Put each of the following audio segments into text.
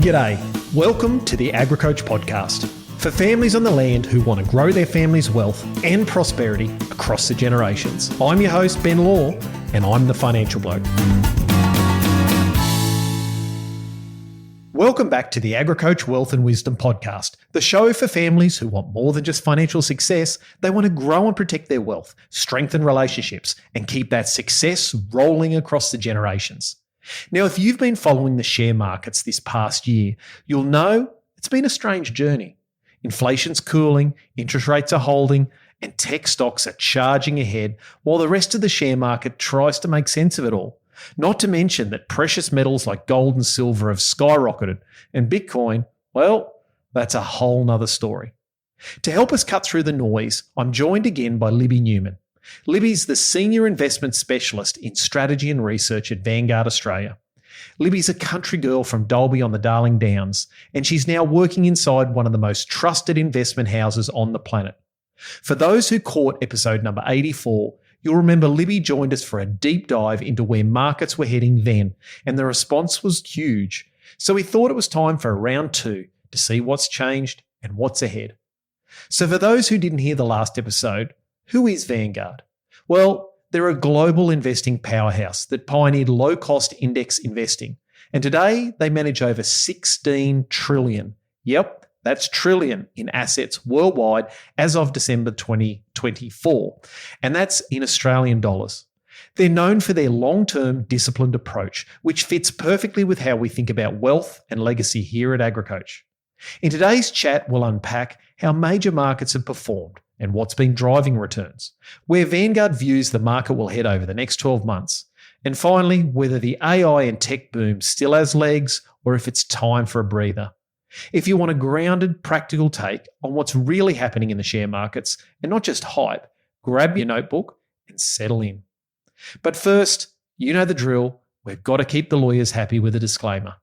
G'day. Welcome to the AgriCoach podcast for families on the land who want to grow their family's wealth and prosperity across the generations. I'm your host, Ben Law, and I'm the financial bloke. Welcome back to the AgriCoach Wealth and Wisdom podcast, the show for families who want more than just financial success. They want to grow and protect their wealth, strengthen relationships, and keep that success rolling across the generations. Now, if you've been following the share markets this past year, you'll know it's been a strange journey. Inflation's cooling, interest rates are holding, and tech stocks are charging ahead while the rest of the share market tries to make sense of it all. Not to mention that precious metals like gold and silver have skyrocketed, and Bitcoin, well, that's a whole nother story. To help us cut through the noise, I'm joined again by Libby Newman. Libby's the Senior Investment Specialist in Strategy and Research at Vanguard Australia. Libby's a country girl from Dalby on the Darling Downs, and she's now working inside one of the most trusted investment houses on the planet. For those who caught episode number 84, you'll remember Libby joined us for a deep dive into where markets were heading then, and the response was huge. So we thought it was time for round two to see what's changed and what's ahead. So for those who didn't hear the last episode, who is Vanguard? Well, they're a global investing powerhouse that pioneered low-cost index investing. And today, they manage over 16 trillion. Yep, that's trillion in assets worldwide as of December 2024. And that's in Australian dollars. They're known for their long-term disciplined approach, which fits perfectly with how we think about wealth and legacy here at AgriCoach. In today's chat, we'll unpack how major markets have performed and what's been driving returns, where Vanguard views the market will head over the next 12 months, and finally, whether the AI and tech boom still has legs or if it's time for a breather. If you want a grounded, practical take on what's really happening in the share markets and not just hype, grab your notebook and settle in. But first, you know the drill. We've got to keep the lawyers happy with a disclaimer.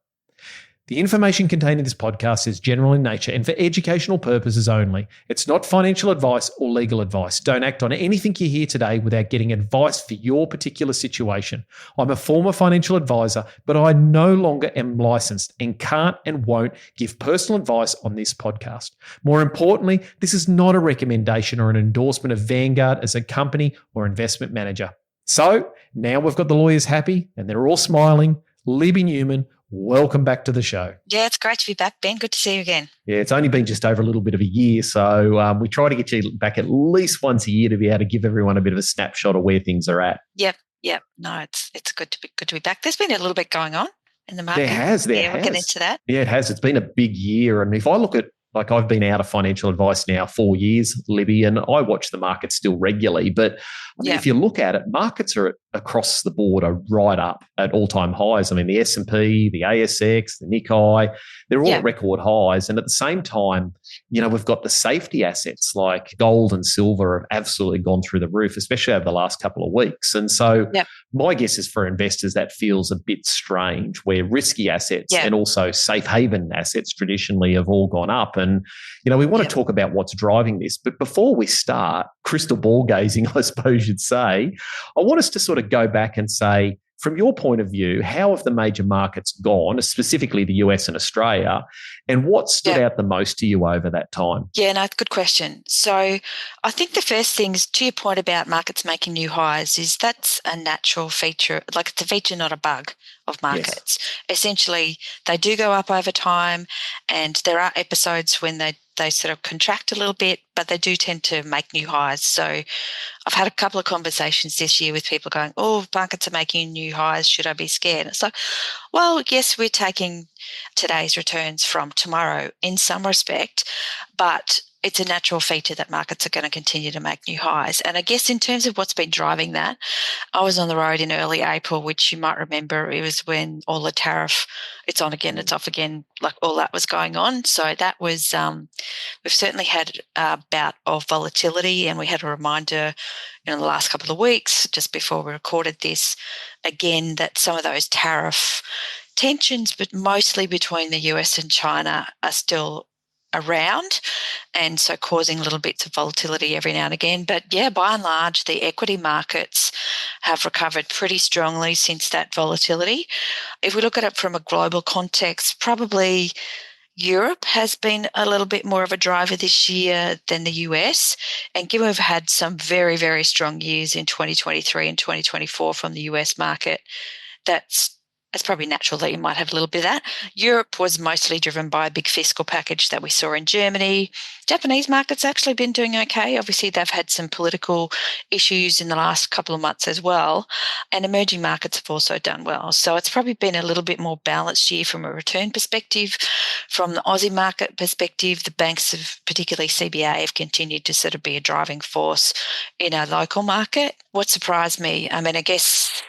The information contained in this podcast is general in nature and for educational purposes only. It's not financial advice or legal advice. Don't act on anything you hear today without getting advice for your particular situation. I'm a former financial advisor, but I no longer am licensed and can't and won't give personal advice on this podcast. More importantly, this is not a recommendation or an endorsement of Vanguard as a company or investment manager. So now we've got the lawyers happy and they're all smiling. Libby Newman, welcome back to the show. Yeah, it's great to be back, Ben. Good to see you again. Yeah, it's only been just over a little bit of a year, so we try to get you back at least once a year to be able to give everyone a bit of a snapshot of where things are at. Yep. No, it's good to be back. There's been a little bit going on in the market. There has. We'll get into that. Yeah, it has. It's been a big year, and if I look at, like, I've been out of financial advice now 4 years, Libby, and I watch the market still regularly. But I mean, if you look at it, markets are across the board are right up at all-time highs. I mean, the S&P, the ASX, the Nikkei, they're all at record highs. And at the same time, you know, we've got the safety assets like gold and silver have absolutely gone through the roof, especially over the last couple of weeks. And so my guess is for investors that feels a bit strange where risky assets and also safe haven assets traditionally have all gone up. And, you know, we want to talk about what's driving this. But before we start, crystal ball gazing, I suppose you'd say, I want us to sort of go back and say, from your point of view, how have the major markets gone, specifically the US and Australia, and what stood out the most to you over that time? Yeah, no, good question. So I think the first thing is, to your point about markets making new highs, is that's a natural feature, like it's a feature, not a bug of markets. Essentially, they do go up over time, and there are episodes when they sort of contract a little bit, but they do tend to make new highs. So I've had a couple of conversations this year with people going, oh, markets are making new highs. Should I be scared? It's like, well, yes, we're taking today's returns from tomorrow in some respect, but it's a natural feature that markets are going to continue to make new highs. And I guess in terms of what's been driving that, I was on the road in early April, which you might remember, it was when all the tariff, it's on again, it's off again, like all that was going on. So that was, we've certainly had a bout of volatility, and we had a reminder in the last couple of weeks, just before we recorded this, again, that some of those tariff tensions, but mostly between the US and China, are still around, and so causing little bits of volatility every now and again. But yeah, by and large, the equity markets have recovered pretty strongly since that volatility. If we look at it from a global context, probably Europe has been a little bit more of a driver this year than the US. And given we've had some very, very strong years in 2023 and 2024 from the US market, it's probably natural that you might have a little bit of that. Europe was mostly driven by a big fiscal package that we saw in Germany. Japanese markets actually been doing okay. Obviously, they've had some political issues in the last couple of months as well. And emerging markets have also done well. So it's probably been a little bit more balanced year from a return perspective. From the Aussie market perspective, the banks have, particularly CBA, have continued to sort of be a driving force in our local market. What surprised me, I guess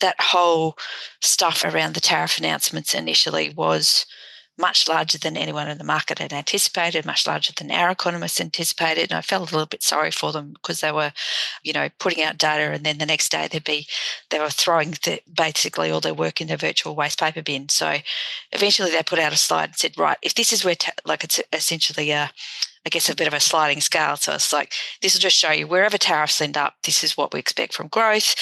that whole stuff around the tariff announcements initially was much larger than anyone in the market had anticipated, much larger than our economists anticipated. And I felt a little bit sorry for them because they were, putting out data, and then the next day they were throwing basically all their work in their virtual waste paper bin. So eventually they put out a slide and said, right, if this is where, it's essentially a bit of a sliding scale. So it's like, this will just show you wherever tariffs end up, this is what we expect from growth.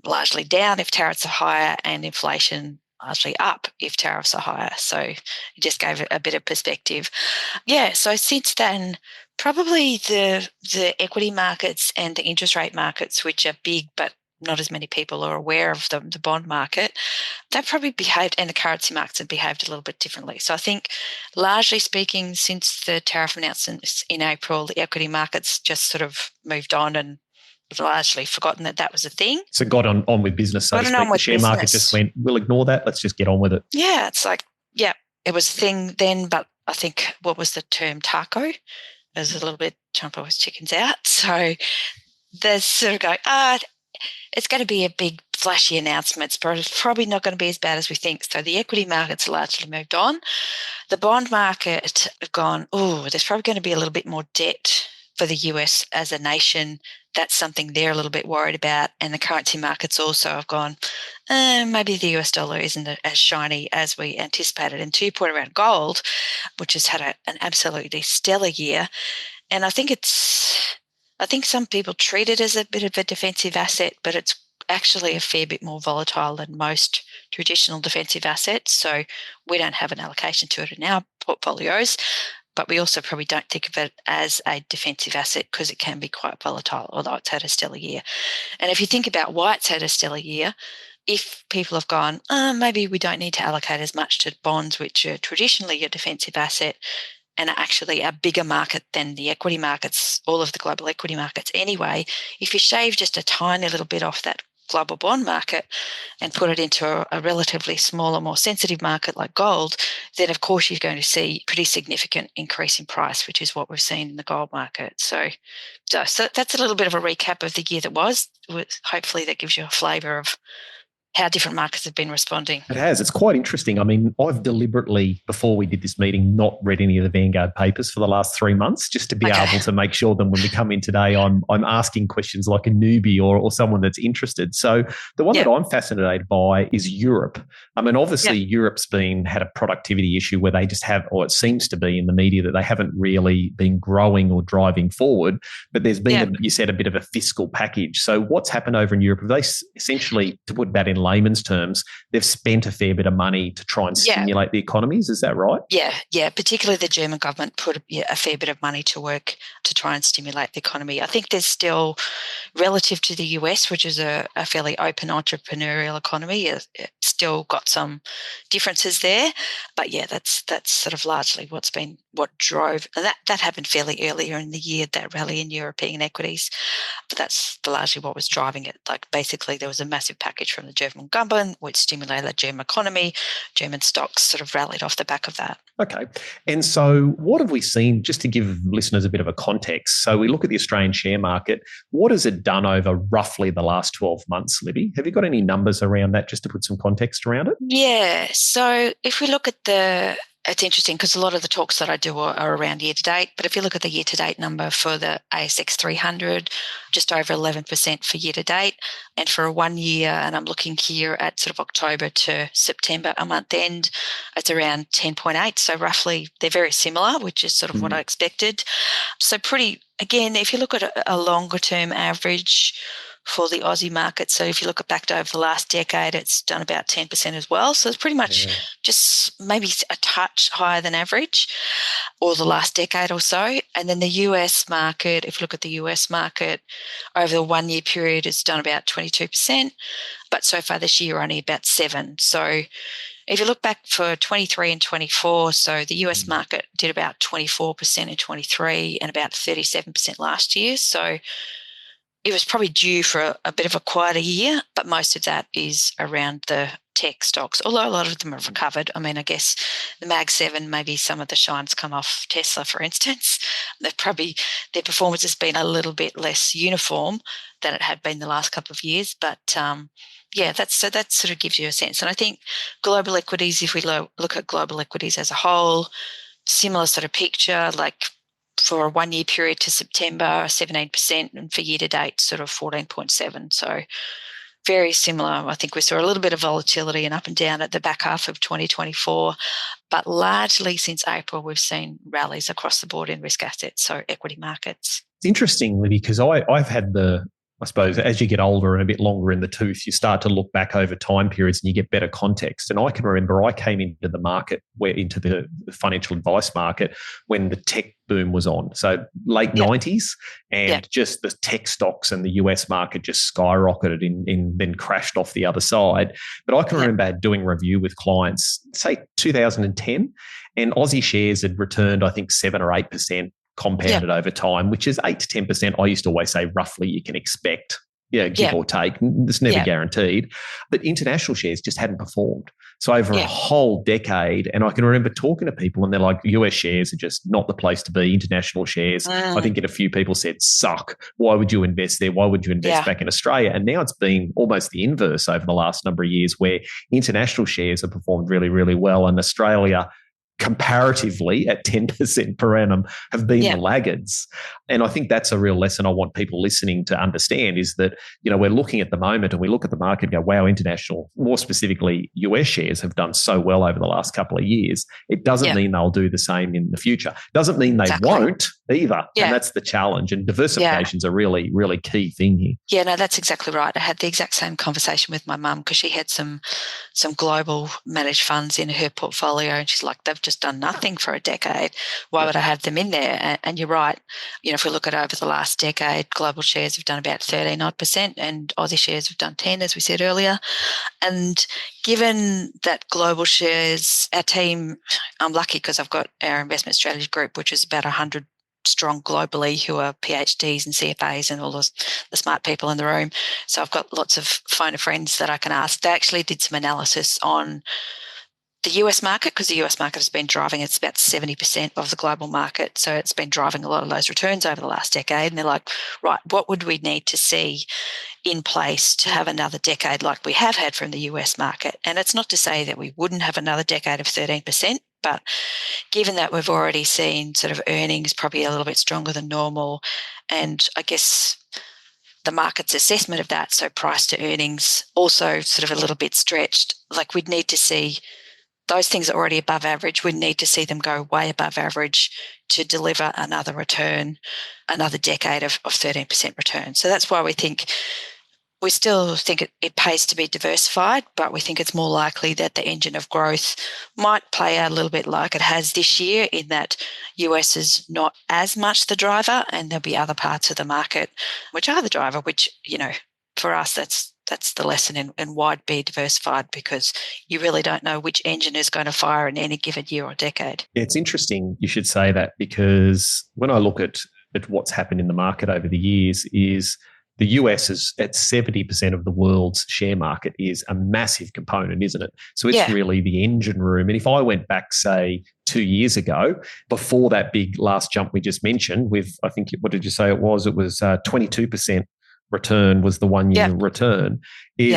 Largely down if tariffs are higher, and inflation largely up if tariffs are higher. So it just gave a bit of perspective. Yeah, so since then, probably the equity markets and the interest rate markets, which are big but not as many people are aware of them, the bond market, they've probably behaved, and the currency markets have behaved a little bit differently. So I think, largely speaking, since the tariff announcements in April, the equity markets just sort of moved on and largely forgotten that was a thing. So got on with business, so to speak. The share market just went, we'll ignore that. Let's just get on with it. Yeah, it's like, yeah, it was a thing then, but I think, what was the term, taco? It was a little bit jump always chickens out. So they're sort of going, it's going to be a big flashy announcement, but it's probably not going to be as bad as we think. So the equity markets largely moved on. The bond market have gone, there's probably going to be a little bit more debt for the US as a nation. That's something they're a little bit worried about. And the currency markets also have gone, maybe the US dollar isn't as shiny as we anticipated. And to your point around gold, which has had an absolutely stellar year, and I think some people treat it as a bit of a defensive asset, but it's actually a fair bit more volatile than most traditional defensive assets. So we don't have an allocation to it in our portfolios, but we also probably don't think of it as a defensive asset because it can be quite volatile, although it's had a stellar year. And if you think about why it's had a stellar year, if people have gone, maybe we don't need to allocate as much to bonds, which are traditionally a defensive asset and are actually a bigger market than the equity markets, all of the global equity markets anyway, if you shave just a tiny little bit off that global bond market and put it into a relatively smaller, more sensitive market like gold, then of course you're going to see pretty significant increase in price, which is what we've seen in the gold market. So that's a little bit of a recap of the year that was. Hopefully that gives you a flavour of how different markets have been responding. It has. It's quite interesting. I've deliberately, before we did this meeting, not read any of the Vanguard papers for the last 3 months, just to be able to make sure that when we come in today, I'm asking questions like a newbie or someone that's interested. So the one that I'm fascinated by is Europe. Obviously Europe's had a productivity issue where they just have, or it seems to be in the media, that they haven't really been growing or driving forward, but there's been, you said, a bit of a fiscal package. So what's happened over in Europe? Have they essentially, to put that in layman's terms, they've spent a fair bit of money to try and stimulate the economies? Is that right? Yeah. Particularly the German government put a fair bit of money to work to try and stimulate the economy. I think there's still, relative to the US, which is a fairly open entrepreneurial economy, it's still got some differences there. But that's sort of largely what drove, and that happened fairly earlier in the year, that rally in European equities. But that's largely what was driving it. Like, basically there was a massive package from the German government which stimulated the German economy. German stocks sort of rallied off the back of that. Okay. And so what have we seen, just to give listeners a bit of a context? So we look at the Australian share market. What has it done over roughly the last 12 months, Libby? Have you got any numbers around that, just to put some context around it? Yeah. So if we look at it's interesting because a lot of the talks that I do are around year to date. But if you look at the year to date number for the ASX 300, just over 11% for year to date. And for a 1 year, and I'm looking here at sort of October to September, a month end, it's around 10.8. So roughly they're very similar, which is sort of what I expected. So pretty, again, if you look at a longer term average, for the Aussie market. So if you look back over the last decade, it's done about 10% as well. So it's pretty much just maybe a touch higher than average, or the last decade or so. And then the US market, if you look at the US market, over the 1 year period, it's done about 22%, but so far this year only about 7%. So if you look back for 23 and 24, so the US market did about 24% in 23 and about 37% last year. So it was probably due for a bit of a quieter year, but most of that is around the tech stocks, although a lot of them have recovered. I mean, I guess the Mag 7, maybe some of the shine's come off Tesla, for instance. Their performance has been a little bit less uniform than it had been the last couple of years. But that sort of gives you a sense. And I think global equities, if we look at global equities as a whole, similar sort of picture, like for a 1 year period to September, 17%, and for year to date, sort of 14.7%. So very similar. I think we saw a little bit of volatility and up and down at the back half of 2024, but largely since April, we've seen rallies across the board in risk assets, so equity markets. It's interesting, Libby, because I've had I suppose, as you get older and a bit longer in the tooth, you start to look back over time periods and you get better context. And I can remember I came into the market, into the financial advice market when the tech boom was on. So late 90s, and just the tech stocks and the US market just skyrocketed and then crashed off the other side. But I can remember doing review with clients, say 2010, and Aussie shares had returned, I think, 7 or 8%. Compounded over time, which is 8 to 10%. I used to always say roughly you can expect, give or take. It's never guaranteed. But international shares just hadn't performed. So over a whole decade, and I can remember talking to people and they're like, US shares are just not the place to be. International shares, I think a few people said, suck. Why would you invest there? Why would you invest back in Australia? And now it's been almost the inverse over the last number of years, where international shares have performed really, really well, and Australia, comparatively at 10% per annum, have been the laggards. And I think that's a real lesson I want people listening to understand, is that, we're looking at the moment and we look at the market and go, wow, international, more specifically US shares, have done so well over the last couple of years. It doesn't mean they'll do the same in the future. Doesn't mean they won't either. And that's the challenge. And diversification is a really, really key thing here. Yeah, no, that's exactly right. I had the exact same conversation with my mum, because she had some global managed funds in her portfolio, and she's like, they've just done nothing for a decade. Why would I have them in there? And you're right. If we look at over the last decade, global shares have done about 13% and Aussie shares have done 10%, as we said earlier. And given that global shares, our team, I'm lucky because I've got our investment strategy group, which is about 100 strong globally, who are PhDs and CFAs and all the smart people in the room. So I've got lots of phone of friends that I can ask. They actually did some analysis on the US market, because the US market has been driving, it's about 70% of the global market. So it's been driving a lot of those returns over the last decade. And they're like, right, what would we need to see in place to have another decade like we have had from the US market? And it's not to say that we wouldn't have another decade of 13%, but given that we've already seen sort of earnings probably a little bit stronger than normal, and I guess the market's assessment of that, so price to earnings, also sort of a little bit stretched, like we'd need to see those things are already above average. We need to see them go way above average to deliver another return, another decade of 13% return. So that's why we still think it pays to be diversified, but we think it's more likely that the engine of growth might play out a little bit like it has this year, in that US is not as much the driver, and there'll be other parts of the market which are the driver, which, for us, that's the lesson in why be diversified, because you really don't know which engine is going to fire in any given year or decade. Yeah, it's interesting you should say that, because when I look at what's happened in the market over the years, is the US is at 70% of the world's share market, is a massive component, isn't it? So it's really the engine room. And if I went back, say, 2 years ago, before that big last jump we just mentioned, with, I think, what did you say it was? It was 22%. Return was the 1 year return,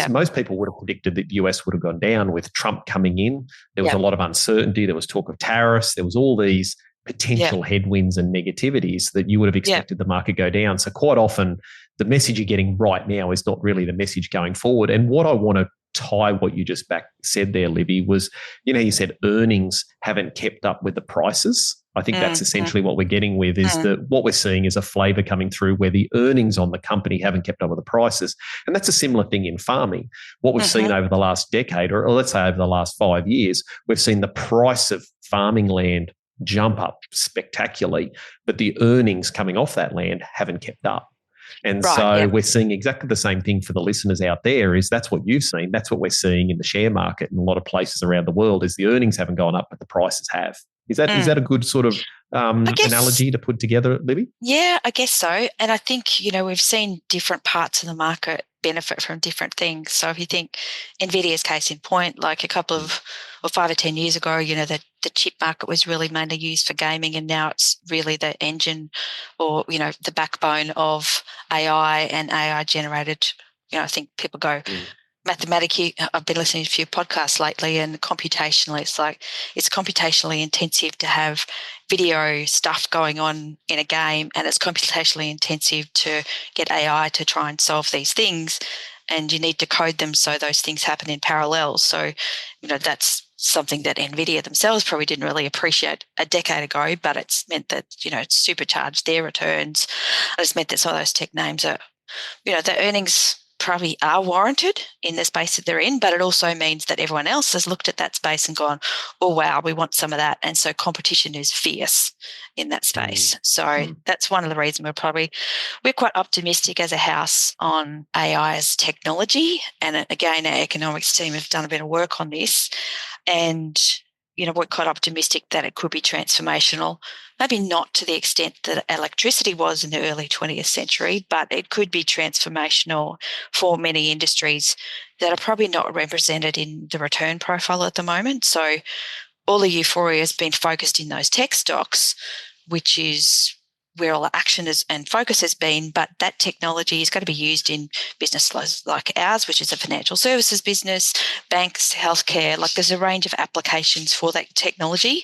most people would have predicted that the US would have gone down with Trump coming in. There was a lot of uncertainty. There was talk of tariffs. There was all these potential headwinds and negativities that you would have expected the market go down. So quite often the message you're getting right now is not really the message going forward. And what I want to tie what you just back said there, Libby, was, you said earnings haven't kept up with the prices. I think that's essentially what we're getting with, is that what we're seeing is a flavour coming through where the earnings on the company haven't kept up with the prices. And that's a similar thing in farming. What we've seen over the last decade, or let's say over the last 5 years, we've seen the price of farming land jump up spectacularly, but the earnings coming off that land haven't kept up. And we're seeing exactly the same thing for the listeners out there. Is that's what you've seen. That's what we're seeing in the share market in a lot of places around the world, is the earnings haven't gone up, but the prices have. Is that a good sort of analogy to put together, Libby? Yeah, I guess so. And I think, we've seen different parts of the market benefit from different things. So if you think NVIDIA's case in point, like a couple of, or 5 or 10 years ago, the chip market was really mainly used for gaming, and now it's really the engine, or, the backbone of AI and AI generated. I think people go, mathematically, I've been listening to a few podcasts lately, and computationally, it's computationally intensive to have video stuff going on in a game, and it's computationally intensive to get AI to try and solve these things, and you need to code them so those things happen in parallel. So, that's something that NVIDIA themselves probably didn't really appreciate a decade ago, but it's meant that, it's supercharged their returns. And it's meant that some of those tech names are, the earnings probably are warranted in the space that they're in, but it also means that everyone else has looked at that space and gone, oh, wow, we want some of that. And so competition is fierce in that space. So that's one of the reasons we're quite optimistic as a house on AI as technology. And again, our economics team have done a bit of work on this. And we're quite optimistic that it could be transformational, maybe not to the extent that electricity was in the early 20th century, but it could be transformational for many industries that are probably not represented in the return profile at the moment. So all the euphoria has been focused in those tech stocks, which is where all the action is and focus has been, but that technology is going to be used in businesses like ours, which is a financial services business, banks, healthcare. There's a range of applications for that technology,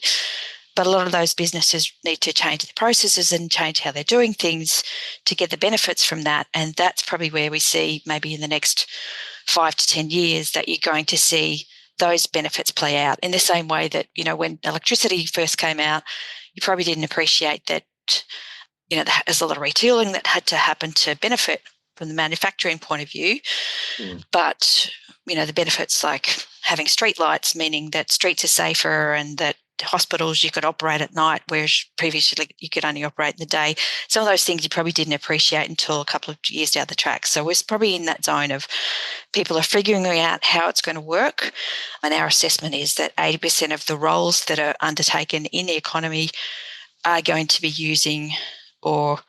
but a lot of those businesses need to change the processes and change how they're doing things to get the benefits from that. And that's probably where we see maybe in the next 5 to 10 years that you're going to see those benefits play out in the same way that, when electricity first came out, you probably didn't appreciate that, there's a lot of retooling that had to happen to benefit from the manufacturing point of view. But, the benefits like having street lights, meaning that streets are safer and that hospitals you could operate at night, whereas previously you could only operate in the day. Some of those things you probably didn't appreciate until a couple of years down the track. So we're probably in that zone of people are figuring out how it's going to work. And our assessment is that 80% of the roles that are undertaken in the economy are going to be using or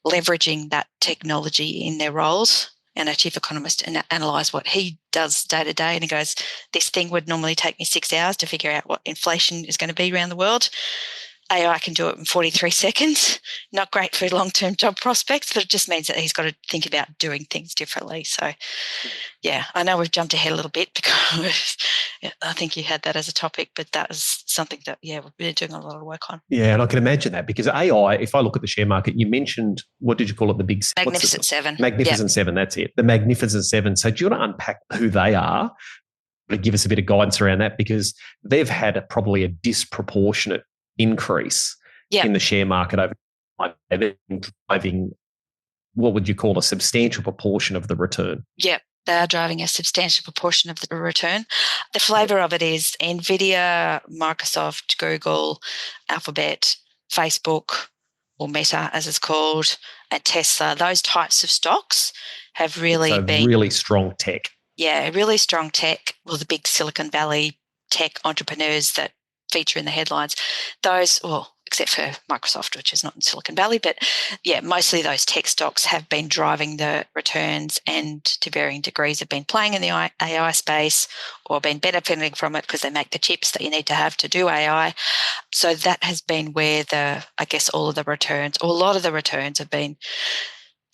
leveraging that technology in their roles. And our chief economist analysed what he does day to day, and he goes, this thing would normally take me 6 hours to figure out what inflation is going to be around the world. AI can do it in 43 seconds. Not great for long-term job prospects, but it just means that he's got to think about doing things differently. So, yeah, I know we've jumped ahead a little bit because I think you had that as a topic, but that was something that, we've been doing a lot of work on. Yeah, and I can imagine that because AI, if I look at the share market, you mentioned, what did you call it? The big... Magnificent Seven. Magnificent Seven, that's it. The Magnificent Seven. So do you want to unpack who they are? Give us a bit of guidance around that, because they've had probably a disproportionate increase in the share market over time. They've been driving, what would you call, a substantial proportion of the return. Yep. They are driving a substantial proportion of the return. The flavour of it is NVIDIA, Microsoft, Google, Alphabet, Facebook, or Meta as it's called, and Tesla. Those types of stocks have really been... really strong tech. Yeah, really strong tech. Well, the big Silicon Valley tech entrepreneurs that feature in the headlines, those, well, except for Microsoft, which is not in Silicon Valley, but mostly those tech stocks have been driving the returns, and to varying degrees have been playing in the AI space or been benefiting from it because they make the chips that you need to have to do AI. So that has been where all of the returns, or a lot of the returns have been.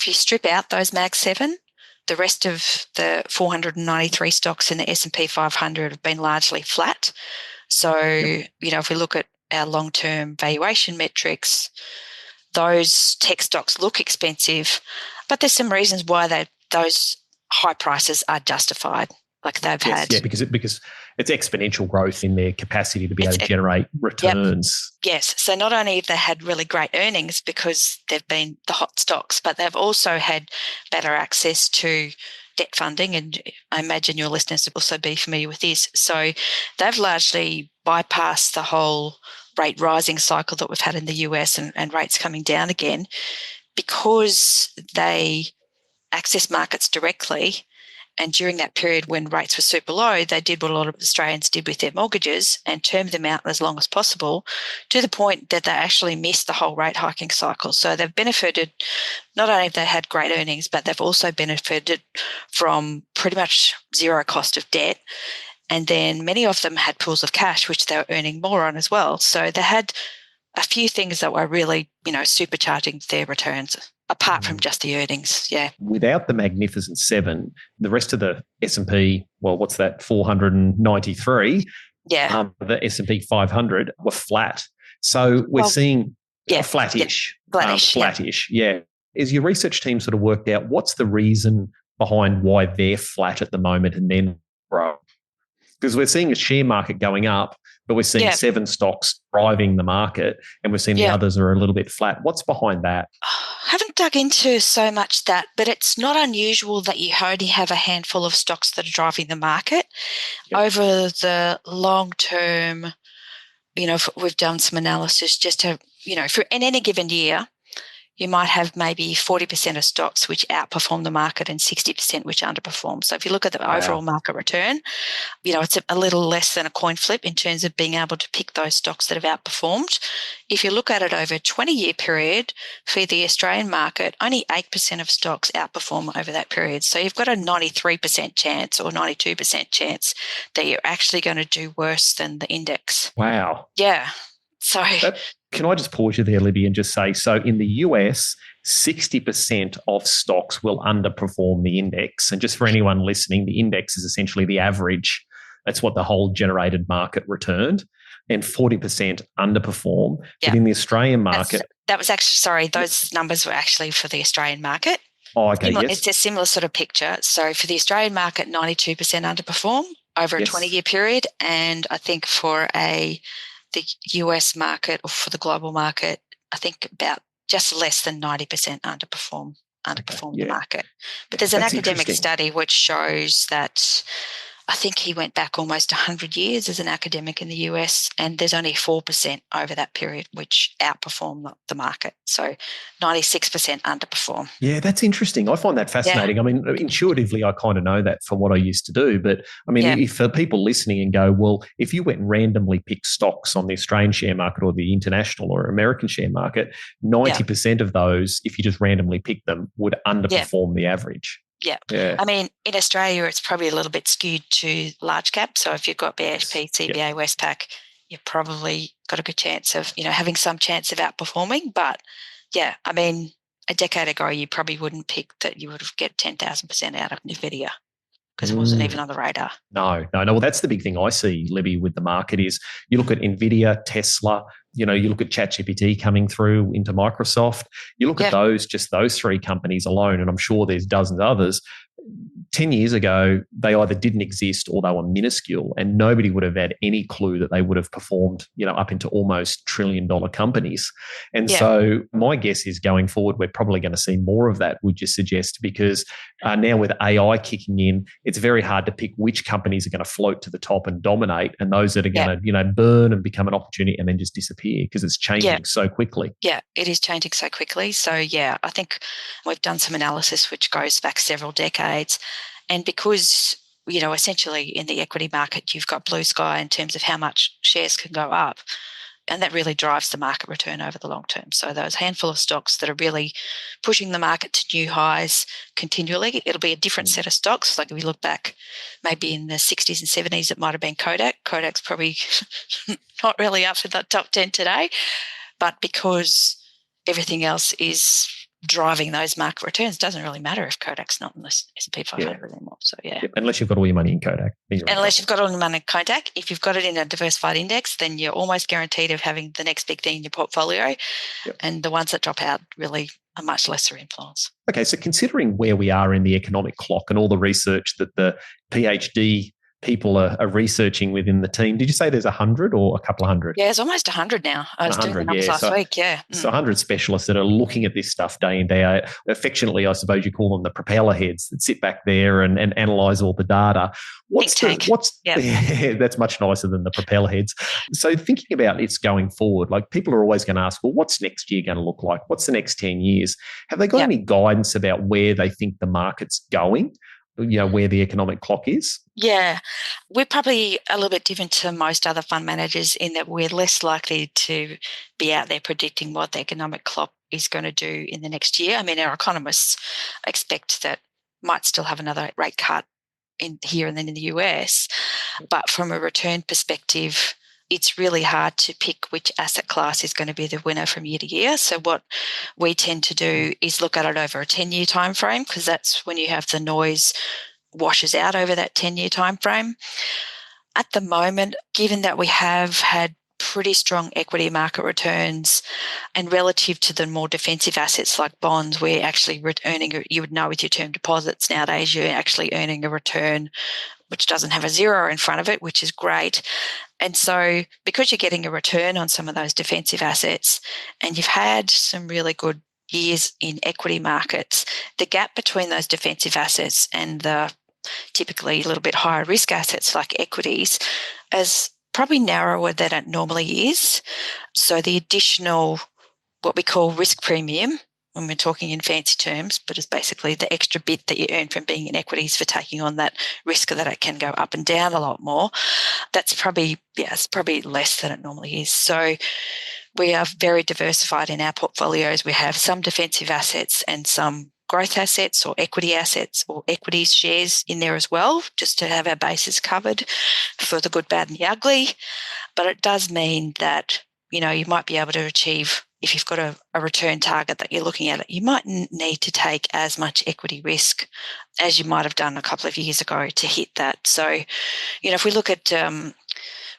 If you strip out those Mag 7, the rest of the 493 stocks in the S&P 500 have been largely flat. So, if we look at our long-term valuation metrics, those tech stocks look expensive, but there's some reasons why those high prices are justified. Like they've Yes, had... yeah, because it's exponential growth in their capacity to be able It's to generate returns. Yep. Yes. So not only have they had really great earnings because they've been the hot stocks, but they've also had better access to debt funding. And I imagine your listeners will also be familiar with this. So they've largely bypassed the whole rate rising cycle that we've had in the US and rates coming down again because they access markets directly. And during that period when rates were super low, they did what a lot of Australians did with their mortgages and termed them out as long as possible, to the point that they actually missed the whole rate hiking cycle. So they've benefited, not only have they had great earnings, but they've also benefited from pretty much zero cost of debt. And then many of them had pools of cash, which they were earning more on as well. So they had a few things that were really, supercharging their returns, apart from just the earnings. Yeah. Without the Magnificent Seven, the rest of the S&P, well, what's that, 493, Yeah. the S&P 500 were flat. So we're seeing flattish. Flattish. Yeah. Is your research team sort of worked out what's the reason behind why they're flat at the moment and then grow? Because we're seeing a share market going up, but we're seeing 7 stocks driving the market, and we're seeing the others are a little bit flat. What's behind that? I haven't dug into so much that, but it's not unusual that you only have a handful of stocks that are driving the market. Over the long term, we've done some analysis just to, for in any given year, you might have maybe 40% of stocks which outperform the market and 60% which underperform. So if you look at the overall market return, it's a little less than a coin flip in terms of being able to pick those stocks that have outperformed. If you look at it over a 20-year period for the Australian market, only 8% of stocks outperform over that period. So you've got a 93% chance or 92% chance that you're actually going to do worse than the index. Wow. Yeah. So... Can I just pause you there, Libby, and just say, so in the US, 60% of stocks will underperform the index. And just for anyone listening, the index is essentially the average. That's what the whole generated market returned. And 40% underperform. But in the Australian market... That was actually, sorry, those numbers were actually for the Australian market. Oh, okay, yes. It's a similar sort of picture. So for the Australian market, 92% underperform over a 20-year period. And I think for the US market or for the global market, I think about just less than 90% underperform the market. But there's an academic study which shows that I think he went back almost 100 years as an academic in the US, and there's only 4% over that period which outperform the market. So 96% underperform. Yeah, that's interesting. I find that fascinating. Yeah. I mean, intuitively, I kind of know that from what I used to do. But I mean, if for people listening and go, well, if you went and randomly picked stocks on the Australian share market or the international or American share market, 90% of those, if you just randomly picked them, would underperform the average. Yeah. I mean, in Australia, it's probably a little bit skewed to large cap. So if you've got BHP, CBA, Westpac, you've probably got a good chance of, having some chance of outperforming. But I mean, a decade ago, you probably wouldn't pick that you would get 10,000% out of NVIDIA because it wasn't even on the radar. No. Well, that's the big thing I see, Libby, with the market is you look at NVIDIA, Tesla, you look at ChatGPT coming through into Microsoft. You look at those 3 companies alone, and I'm sure there's dozens of others. 10 years ago, they either didn't exist or they were minuscule, and nobody would have had any clue that they would have performed, up into almost $1 trillion companies. And so my guess is going forward, we're probably going to see more of that, would you suggest? Because now with AI kicking in, it's very hard to pick which companies are going to float to the top and dominate, and those that are going to, burn and become an opportunity and then just disappear because it's changing so quickly. Yeah, it is changing so quickly. So, I think we've done some analysis which goes back several decades. And because, essentially in the equity market, you've got blue sky in terms of how much shares can go up. And that really drives the market return over the long term. So those handful of stocks that are really pushing the market to new highs continually, it'll be a different set of stocks. Like if you look back maybe in the 60s and 70s, it might have been Kodak. Kodak's probably not really up for the top 10 today. But because everything else is driving those market returns, doesn't really matter if Kodak's not in the S&P 500 anymore. So, unless you've got all your money in Kodak. Unless you've got all your money in Kodak. If you've got it in a diversified index, then you're almost guaranteed of having the next big thing in your portfolio. And the ones that drop out really a much lesser influence. Okay, so considering where we are in the economic clock and all the research that the PhD people are researching within the team, did you say there's 100 or a couple of hundred? Yeah, it's almost 100 now. I was doing the 100, numbers yeah. last week, yeah. So 100 specialists that are looking at this stuff day in, day out. Affectionately, I suppose you call them the propeller heads that sit back there and analyse all the data. Think tank. Yeah, that's much nicer than the propeller heads. So thinking about it's going forward, like people are always going to ask, well, what's next year going to look like? What's the next 10 years? Have they got any guidance about where they think the market's going? Where the economic clock is? Yeah, we're probably a little bit different to most other fund managers in that we're less likely to be out there predicting what the economic clock is going to do in the next year. I mean, our economists expect that might still have another rate cut in here and then in the US, but from a return perspective, it's really hard to pick which asset class is going to be the winner from year to year. So what we tend to do is look at it over a 10-year time frame, because that's when you have the noise washes out over that 10-year time frame. At the moment, given that we have had pretty strong equity market returns, and relative to the more defensive assets like bonds, we're actually earning, you would know with your term deposits nowadays, you're actually earning a return which doesn't have a zero in front of it, which is great. And so because you're getting a return on some of those defensive assets and you've had some really good years in equity markets, the gap between those defensive assets and the typically a little bit higher risk assets like equities is probably narrower than it normally is. So the additional, what we call risk premium, when we're talking in fancy terms, but it's basically the extra bit that you earn from being in equities for taking on that risk that it can go up and down a lot more. That's probably, it's probably less than it normally is. So we are very diversified in our portfolios. We have some defensive assets and some growth assets or equities shares in there as well, just to have our bases covered for the good, bad and the ugly. But it does mean that, you might be able to achieve, if you've got a return target that you're looking at, you might need to take as much equity risk as you might have done a couple of years ago to hit that. So, if we look at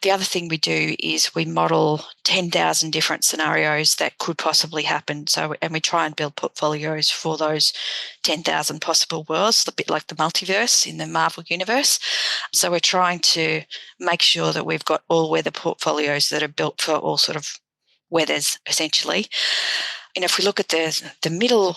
the other thing we do is we model 10,000 different scenarios that could possibly happen. So, and we try and build portfolios for those 10,000 possible worlds, a bit like the multiverse in the Marvel universe. So we're trying to make sure that we've got all weather portfolios that are built for all sort of weathers, essentially. And if we look at the middle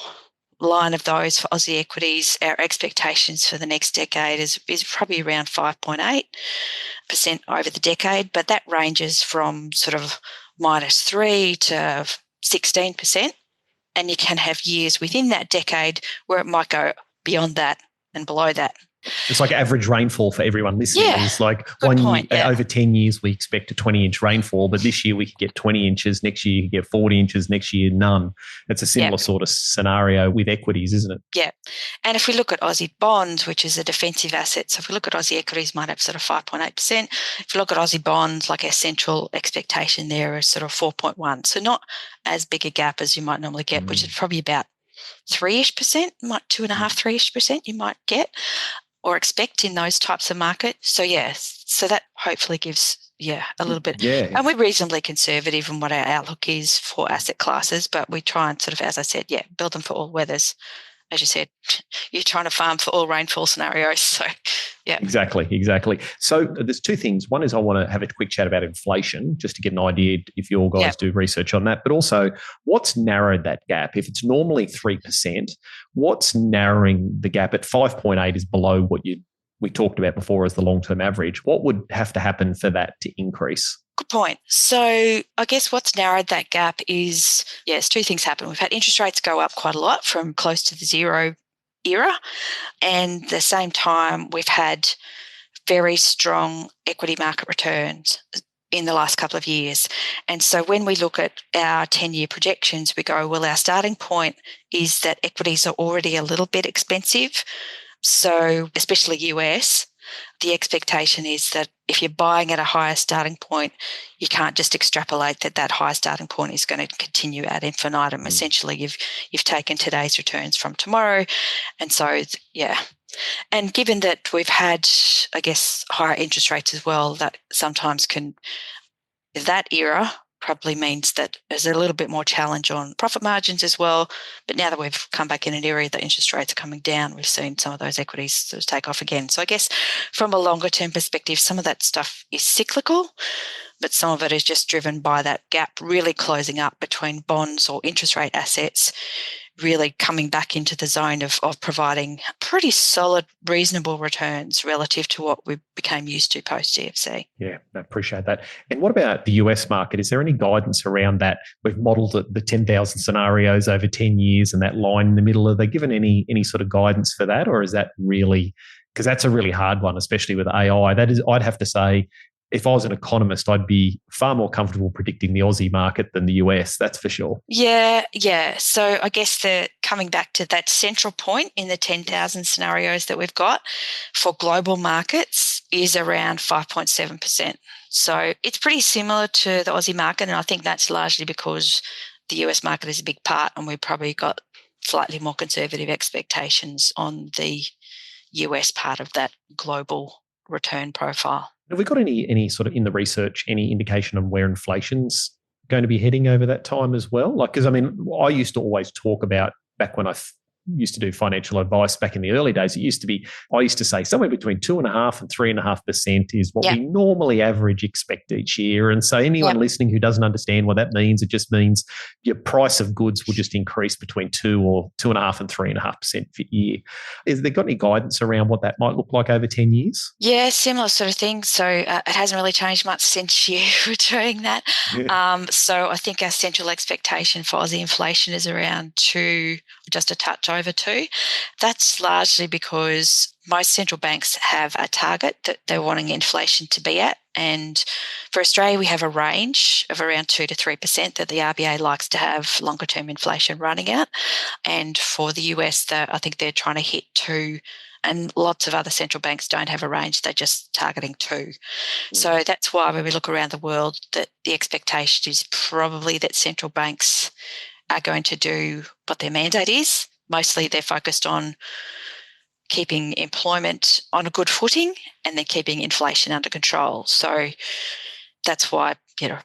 line of those for Aussie equities, our expectations for the next decade is probably around 5.8% over the decade, but that ranges from sort of -3 to 16%. And you can have years within that decade where it might go beyond that and below that. It's like average rainfall for everyone listening. Yeah, It's like good point, over 10 years, we expect a 20-inch rainfall, but this year we could get 20 inches. Next year you could get 40 inches. Next year, none. It's a similar sort of scenario with equities, isn't it? Yeah. And if we look at Aussie bonds, which is a defensive asset, so if we look at Aussie equities, might have sort of 5.8%. If you look at Aussie bonds, like our central expectation there is sort of 4.1. So not as big a gap as you might normally get, which is probably about 3-ish%, 2.5%, 3-ish% you might get or expect in those types of markets. So so that hopefully gives a little bit. Yeah. And we're reasonably conservative in what our outlook is for asset classes, but we try and sort of, as I said, build them for all weathers. As you said, you're trying to farm for all rainfall scenarios. So, Exactly. So there's two things. One is I want to have a quick chat about inflation, just to get an idea if you all guys do research on that. But also, what's narrowed that gap? If it's normally 3%, what's narrowing the gap at 5.8 is below what we talked about before as the long-term average. What would have to happen for that to increase? Good point. So I guess what's narrowed that gap is, two things happen. We've had interest rates go up quite a lot from close to the zero era. And at the same time, we've had very strong equity market returns in the last couple of years. And so when we look at our 10-year projections, we go, well, our starting point is that equities are already a little bit expensive. So especially US, the expectation is that if you're buying at a higher starting point, you can't just extrapolate that high starting point is going to continue ad infinitum. Essentially, you've taken today's returns from tomorrow. And so, And given that we've had, I guess, higher interest rates as well, that sometimes that era probably means that there's a little bit more challenge on profit margins as well. But now that we've come back in an area that interest rates are coming down, we've seen some of those equities sort of take off again. So I guess from a longer term perspective, some of that stuff is cyclical, but some of it is just driven by that gap really closing up between bonds or interest rate assets really coming back into the zone of providing pretty solid, reasonable returns relative to what we became used to post-GFC. Yeah, I appreciate that. And what about the US market? Is there any guidance around that? We've modelled the 10,000 scenarios over 10 years and that line in the middle. Are they given any sort of guidance for that? Or is that really, because that's a really hard one, especially with AI. That is, I'd have to say, if I was an economist, I'd be far more comfortable predicting the Aussie market than the US, that's for sure. Yeah. So I guess coming back to that central point in the 10,000 scenarios that we've got for global markets is around 5.7%. So it's pretty similar to the Aussie market, and I think that's largely because the US market is a big part and we've probably got slightly more conservative expectations on the US part of that global return profile. Have we got any sort of in the research, any indication on where inflation's going to be heading over that time as well? Like, because I mean, I used to always talk about back when I used to do financial advice back in the early days. I used to say somewhere between 2.5% and 3.5% is what we normally average expect each year. And so anyone listening who doesn't understand what that means, it just means your price of goods will just increase between 2.5% and 3.5% for year. Is there got any guidance around what that might look like over 10 years? Yeah, similar sort of thing. So it hasn't really changed much since you were doing that. Yeah. So I think our central expectation for Aussie inflation is around 2, just a touch over 2. That's largely because most central banks have a target that they're wanting inflation to be at. And for Australia, we have a range of around 2 to 3% that the RBA likes to have longer term inflation running at. And for the US, I think they're trying to hit 2. And lots of other central banks don't have a range, they're just targeting 2. So that's why when we look around the world, that the expectation is probably that central banks are going to do what their mandate is. Mostly they're focused on keeping employment on a good footing and then keeping inflation under control. So that's why,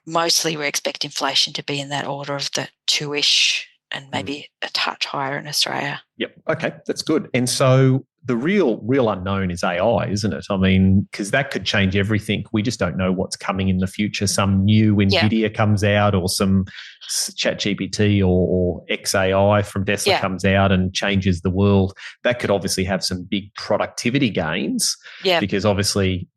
mostly we expect inflation to be in that order of the 2-ish and maybe a touch higher in Australia. Yep. Okay, that's good. And so the real unknown is AI, isn't it? I mean, because that could change everything. We just don't know what's coming in the future. Some new NVIDIA comes out, or some ChatGPT or XAI from Tesla comes out and changes the world. That could obviously have some big productivity gains. Yeah. Because obviously,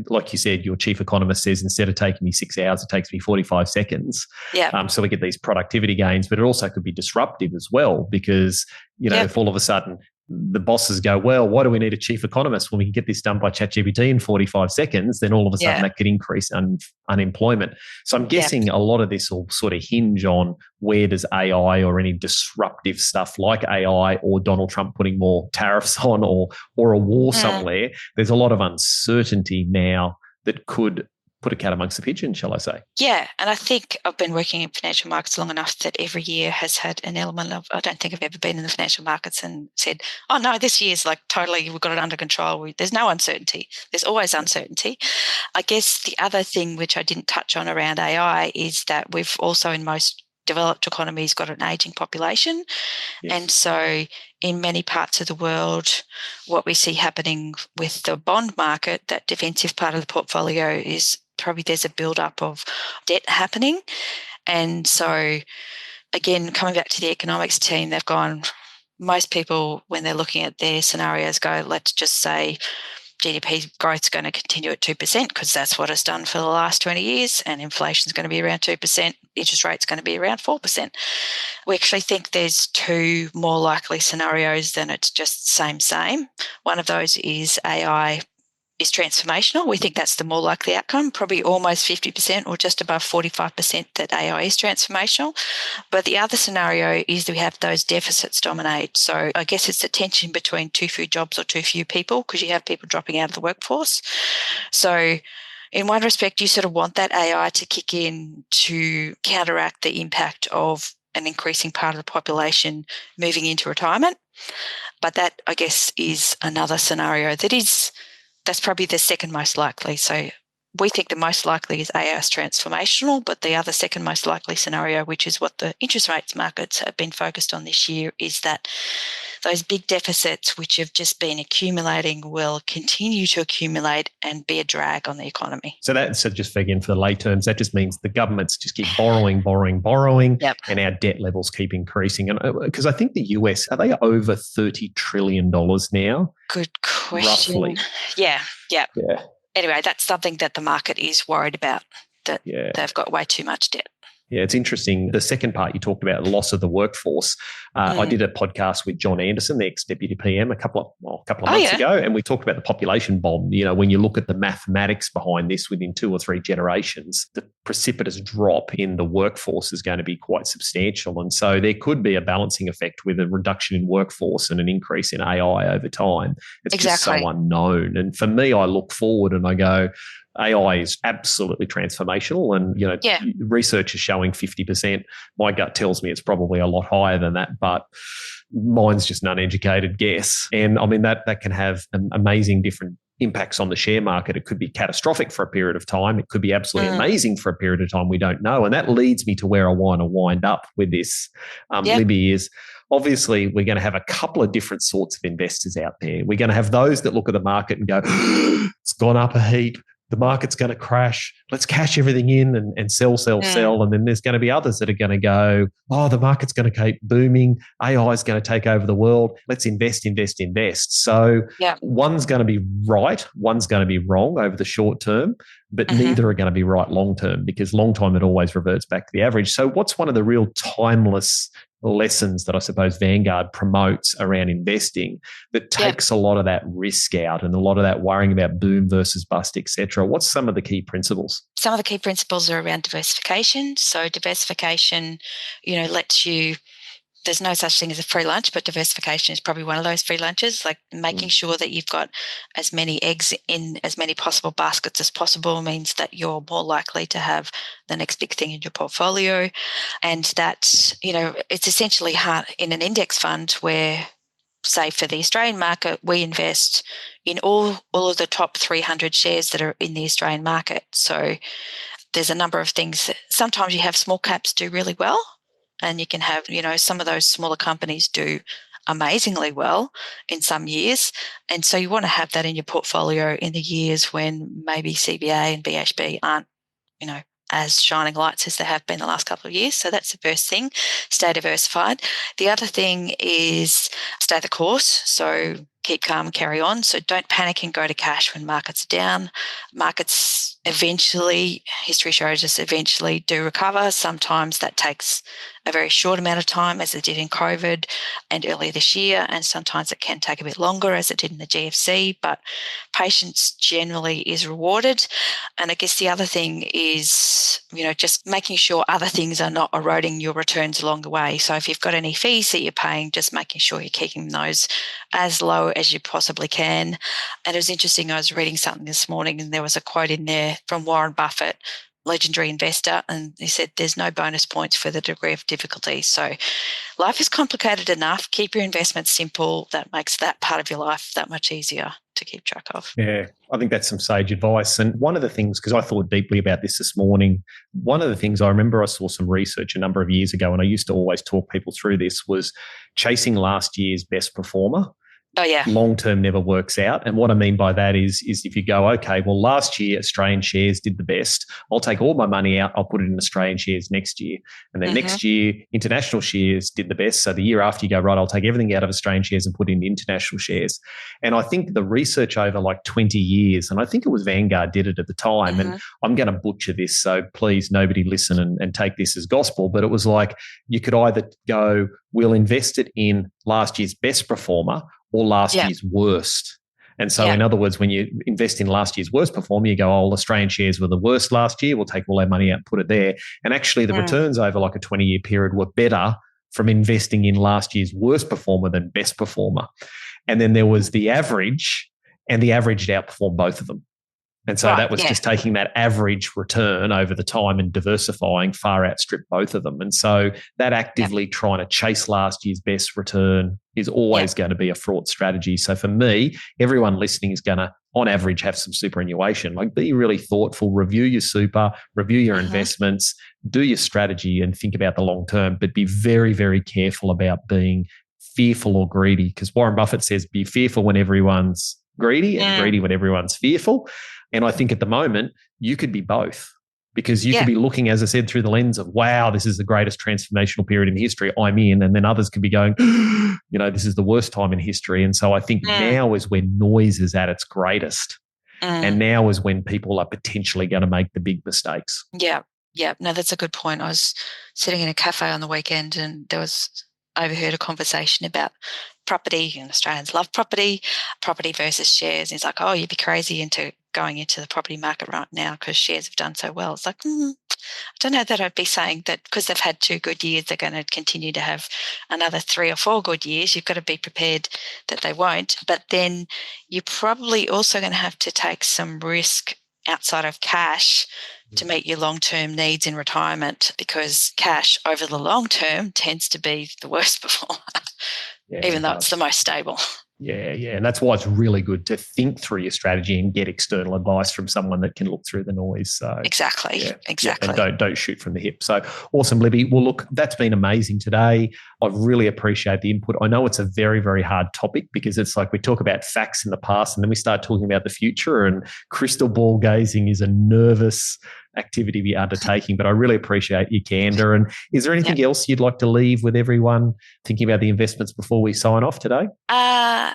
like you said, your chief economist says instead of taking me 6 hours, it takes me 45 seconds. Yeah. So we get these productivity gains, but it also could be disruptive as well because, if all of a sudden the bosses go, well, why do we need a chief economist when we can get this done by ChatGPT in 45 seconds? Then all of a sudden that could increase unemployment. So I'm guessing a lot of this will sort of hinge on where does AI or any disruptive stuff like AI or Donald Trump putting more tariffs on or a war somewhere. There's a lot of uncertainty now that could put a cat amongst the pigeons, shall I say? Yeah, and I think I've been working in financial markets long enough that every year has had an element of, I don't think I've ever been in the financial markets and said, oh no, this year's like totally, we've got it under control. There's no uncertainty. There's always uncertainty. I guess the other thing which I didn't touch on around AI is that we've also in most developed economies got an aging population. Yes. And so in many parts of the world, what we see happening with the bond market, that defensive part of the portfolio is probably there's a build-up of debt happening. And so, again, coming back to the economics team, they've gone, most people, when they're looking at their scenarios, go, let's just say GDP growth is going to continue at 2% because that's what it's done for the last 20 years, and inflation is going to be around 2%, interest rate's going to be around 4%. We actually think there's 2 more likely scenarios than it's just same. One of those is AI is transformational. We think that's the more likely outcome, probably almost 50% or just above 45% that AI is transformational. But the other scenario is that we have those deficits dominate. So I guess it's the tension between too few jobs or too few people because you have people dropping out of the workforce. So in one respect, you sort of want that AI to kick in to counteract the impact of an increasing part of the population moving into retirement. But that, I guess, is another scenario that's probably the second most likely. So we think the most likely is AI is transformational, but the other second most likely scenario, which is what the interest rates markets have been focused on this year, is that those big deficits which have just been accumulating will continue to accumulate and be a drag on the economy. So just again, for the lay terms, that just means the governments just keep borrowing, Yep. and our debt levels keep increasing. And because I think the US, are they over $30 trillion now? Good question. Roughly. Yeah. Yeah. Anyway, that's something that the market is worried about, that they've got way too much debt. Yeah, it's interesting. The second part you talked about, loss of the workforce. I did a podcast with John Anderson, the ex-deputy PM, a couple of months ago, and we talked about the population bomb. You know, when you look at the mathematics behind this, within 2 or 3 generations, the precipitous drop in the workforce is going to be quite substantial. And so there could be a balancing effect with a reduction in workforce and an increase in AI over time. It's just so unknown. And for me, I look forward and I go, AI is absolutely transformational, and research is showing 50%. My gut tells me it's probably a lot higher than that, but mine's just an uneducated guess. And I mean that can have amazing different impacts on the share market. It could be catastrophic for a period of time. It could be absolutely amazing for a period of time. We don't know, and that leads me to where I want to wind up with this. Libby, is obviously we're going to have a couple of different sorts of investors out there. We're going to have those that look at the market and go, "It's gone up a heap. The market's going to crash. Let's cash everything in and sell. And then there's going to be others that are going to go, oh, the market's going to keep booming. AI is going to take over the world. Let's invest. So one's going to be right. One's going to be wrong over the short term, but neither are going to be right long term, because long term it always reverts back to the average. So what's one of the real timeless lessons that I suppose Vanguard promotes around investing that takes a lot of that risk out and a lot of that worrying about boom versus bust, et cetera? What's some of the key principles? Some of the key principles are around diversification. So diversification, lets you, there's no such thing as a free lunch, but diversification is probably one of those free lunches, like making sure that you've got as many eggs in as many possible baskets as possible means that you're more likely to have the next big thing in your portfolio. And that, it's essentially hard in an index fund where, say for the Australian market, we invest in all of the top 300 shares that are in the Australian market. So there's a number of things that sometimes you have small caps do really well, and you can have, some of those smaller companies do amazingly well in some years. And so you want to have that in your portfolio in the years when maybe CBA and BHP aren't, as shining lights as they have been the last couple of years. So that's the first thing, stay diversified. The other thing is stay the course. So keep calm and carry on. So don't panic and go to cash when markets are down. Markets eventually, history shows us, eventually do recover. Sometimes that takes a very short amount of time, as it did in COVID and earlier this year, and sometimes it can take a bit longer, as it did in the GFC, but patience generally is rewarded. And I guess the other thing is, just making sure other things are not eroding your returns along the way. So if you've got any fees that you're paying, just making sure you're keeping those as low as you possibly can. And it was interesting, I was reading something this morning and there was a quote in there from Warren Buffett, legendary investor, and he said there's no bonus points for the degree of difficulty. So life is complicated enough. Keep your investments simple. That makes that part of your life that much easier to keep track of. Yeah, I think that's some sage advice. And one of the things, because I thought deeply about this morning, one of the things I remember I saw some research a number of years ago, and I used to always talk people through this, was chasing last year's best performer. Oh, yeah. Long term never works out. And what I mean by that is if you go, okay, well, last year Australian shares did the best. I'll take all my money out. I'll put it in Australian shares next year. And then next year, international shares did the best. So the year after you go, right, I'll take everything out of Australian shares and put it in international shares. And I think the research over like 20 years, and I think it was Vanguard did it at the time, and I'm going to butcher this, so please nobody listen and take this as gospel, but it was like you could either go, we'll invest it in last year's best performer or last year's worst. And so in other words, when you invest in last year's worst performer, you go, oh, Australian shares were the worst last year. We'll take all our money out and put it there. And actually the returns over like a 20-year period were better from investing in last year's worst performer than best performer. And then there was the average, and the average outperformed both of them. And so that was just taking that average return over the time and diversifying far outstrip both of them. And so that actively trying to chase last year's best return is always going to be a fraught strategy. So for me, everyone listening is going to, on average, have some superannuation. Like, be really thoughtful, review your super, review your investments, do your strategy and think about the long term, but be very, very careful about being fearful or greedy, because Warren Buffett says be fearful when everyone's greedy and greedy when everyone's fearful. And I think at the moment, you could be both, because you could be looking, as I said, through the lens of, wow, this is the greatest transformational period in history, I'm in. And then others could be going, this is the worst time in history. And so I think now is when noise is at its greatest. And now is when people are potentially going to make the big mistakes. Yeah. No, that's a good point. I was sitting in a cafe on the weekend and overheard a conversation about property, and Australians love property versus shares. And he's like, oh, you'd be crazy into going into the property market right now because shares have done so well. It's like, I don't know that I'd be saying that because they've had 2 good years, they're going to continue to have another 3 or 4 good years. You've got to be prepared that they won't. But then you're probably also going to have to take some risk outside of cash to meet your long-term needs in retirement, because cash over the long term tends to be the worst performer, even though it's the most stable. Yeah. And that's why it's really good to think through your strategy and get external advice from someone that can look through the noise. So Exactly. And don't shoot from the hip. So awesome, Libby. Well, look, that's been amazing today. I really appreciate the input. I know it's a very, very hard topic, because it's like we talk about facts in the past and then we start talking about the future, and crystal ball gazing is a nervous activity to be undertaking, but I really appreciate your candor. And is there anything else you'd like to leave with everyone thinking about the investments before we sign off today?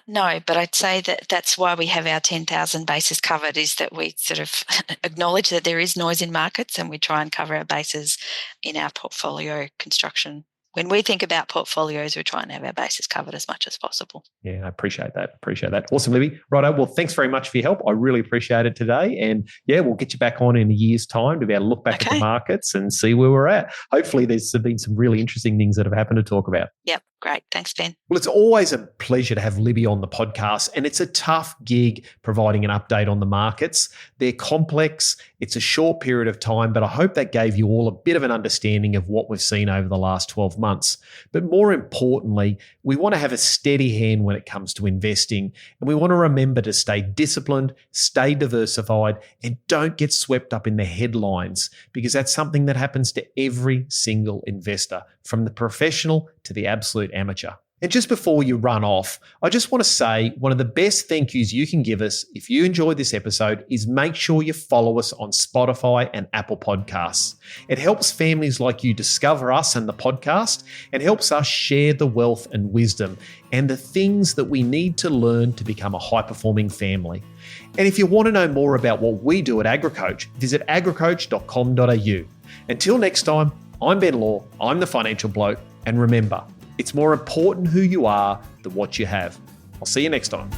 No, but I'd say that that's why we have our 10,000 bases covered, is that we sort of acknowledge that there is noise in markets and we try and cover our bases in our portfolio construction. When we think about portfolios, we're trying to have our bases covered as much as possible. Yeah, I appreciate that. Awesome, Libby. Righto. Well, thanks very much for your help. I really appreciate it today. And we'll get you back on in a year's time to be able to look back at the markets and see where we're at. Hopefully there's been some really interesting things that have happened to talk about. Yep. Great. Thanks, Ben. Well, it's always a pleasure to have Libby on the podcast, and it's a tough gig providing an update on the markets. They're complex. It's a short period of time, but I hope that gave you all a bit of an understanding of what we've seen over the last 12 months. But more importantly, we want to have a steady hand when it comes to investing, and we want to remember to stay disciplined, stay diversified, and don't get swept up in the headlines, because that's something that happens to every single investor, from the professional to the absolute amateur. And just before you run off, I just want to say one of the best thank yous you can give us if you enjoyed this episode is make sure you follow us on Spotify and Apple Podcasts. It helps families like you discover us and the podcast, and helps us share the wealth and wisdom and the things that we need to learn to become a high-performing family. And if you want to know more about what we do at AgriCoach, visit agricoach.com.au. Until next time, I'm Ben Law, I'm the Financial Bloke, and remember, it's more important who you are than what you have. I'll see you next time.